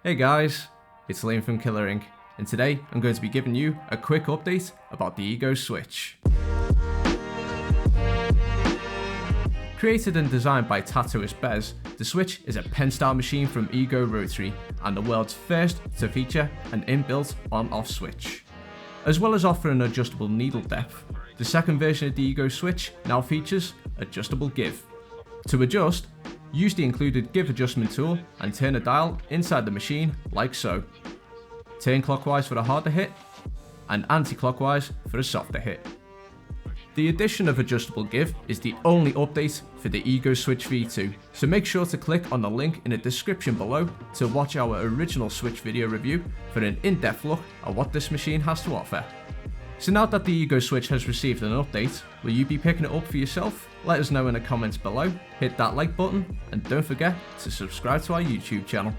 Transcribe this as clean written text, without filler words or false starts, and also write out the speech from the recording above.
Hey guys, it's Liam from Killer Inc. and today I'm going to be giving you a quick update about the EGO Switch. Created and designed by tattooist Bez, the Switch is a pen-style machine from EGO Rotary and the world's first to feature an inbuilt on-off switch. As well as offering adjustable needle depth, the second version of the EGO Switch now features adjustable give. To adjust, use the included give adjustment tool and turn a dial inside the machine like so. Turn clockwise for a harder hit and anti-clockwise for a softer hit. The addition of adjustable give is the only update for the EGO Switch V2, so make sure to click on the link in the description below to watch our original Switch video review for an in-depth look at what this machine has to offer. So now that the EGO Switch has received an update, will you be picking it up for yourself? Let us know in the comments below, hit that like button, and don't forget to subscribe to our YouTube channel.